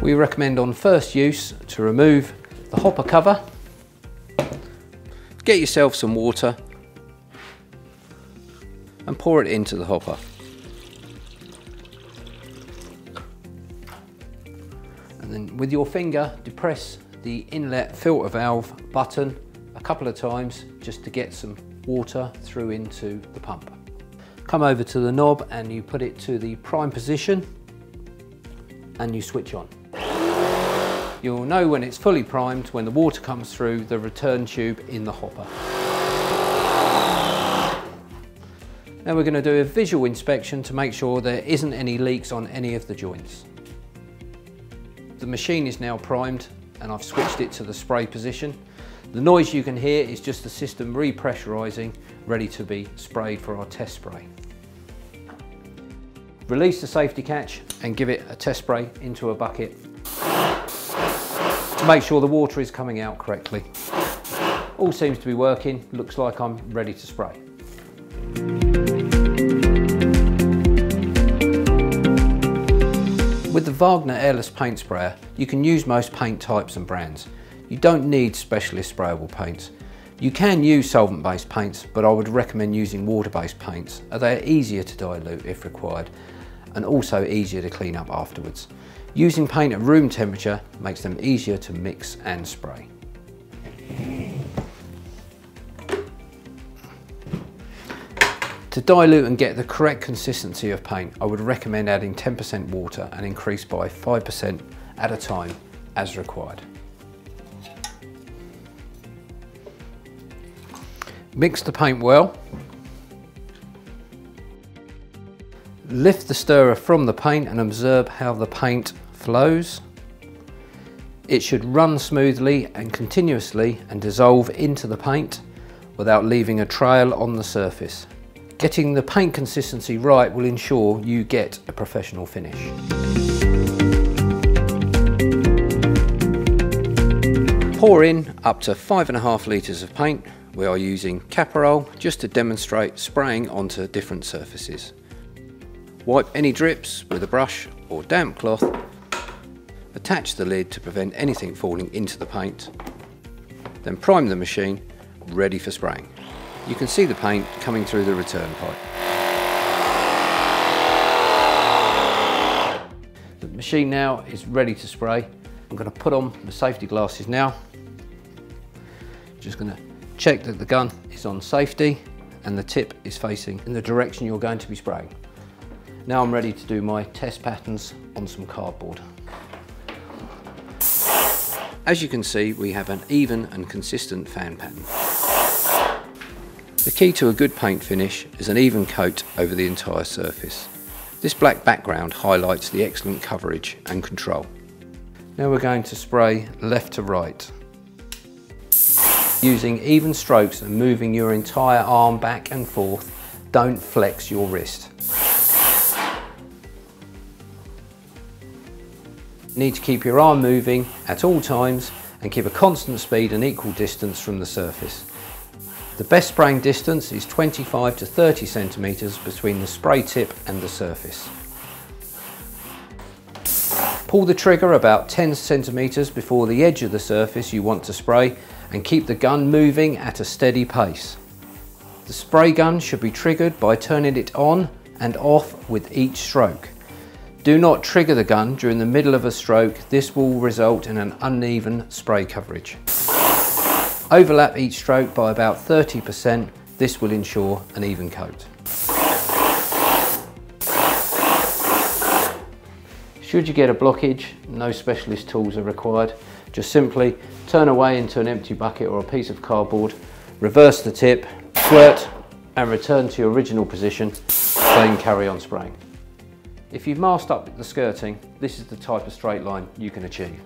We recommend on first use to remove the hopper cover. Get yourself some water and pour it into the hopper. And then with your finger, depress the inlet filter valve button a couple of times just to get some water through into the pump. Come over to the knob and you put it to the prime position and you switch on. You'll know when it's fully primed when the water comes through the return tube in the hopper. Now we're going to do a visual inspection to make sure there isn't any leaks on any of the joints. The machine is now primed and I've switched it to the spray position. The noise you can hear is just the system repressurizing, ready to be sprayed for our test spray. Release the safety catch and give it a test spray into a bucket to make sure the water is coming out correctly. All seems to be working, looks like I'm ready to spray. With the Wagner airless paint sprayer, you can use most paint types and brands. You don't need specialist sprayable paints. You can use solvent-based paints, but I would recommend using water-based paints. They are easier to dilute if required, and also easier to clean up afterwards. Using paint at room temperature makes them easier to mix and spray. To dilute and get the correct consistency of paint, I would recommend adding 10% water and increase by 5% at a time as required. Mix the paint well. Lift the stirrer from the paint and observe how the paint flows. It should run smoothly and continuously and dissolve into the paint without leaving a trail on the surface. Getting the paint consistency right will ensure you get a professional finish. Pour in up to 5.5 litres of paint. We are using Caparol just to demonstrate spraying onto different surfaces. Wipe any drips with a brush or damp cloth. Attach the lid to prevent anything falling into the paint. Then prime the machine, ready for spraying. You can see the paint coming through the return pipe. The machine now is ready to spray. I'm going to put on the safety glasses now. Just going to check that the gun is on safety and the tip is facing in the direction you're going to be spraying. Now I'm ready to do my test patterns on some cardboard. As you can see, we have an even and consistent fan pattern. The key to a good paint finish is an even coat over the entire surface. This black background highlights the excellent coverage and control. Now we're going to spray left to right. Using even strokes and moving your entire arm back and forth, don't flex your wrist. You need to keep your arm moving at all times and keep a constant speed and equal distance from the surface. The best spraying distance is 25 to 30 centimetres between the spray tip and the surface. Pull the trigger about 10 centimetres before the edge of the surface you want to spray and keep the gun moving at a steady pace. The spray gun should be triggered by turning it on and off with each stroke. Do not trigger the gun during the middle of a stroke. This will result in an uneven spray coverage. Overlap each stroke by about 30%. This will ensure an even coat. Should you get a blockage, no specialist tools are required. Just simply turn away into an empty bucket or a piece of cardboard, reverse the tip, squirt and return to your original position, then carry on spraying. If you've masked up the skirting, this is the type of straight line you can achieve.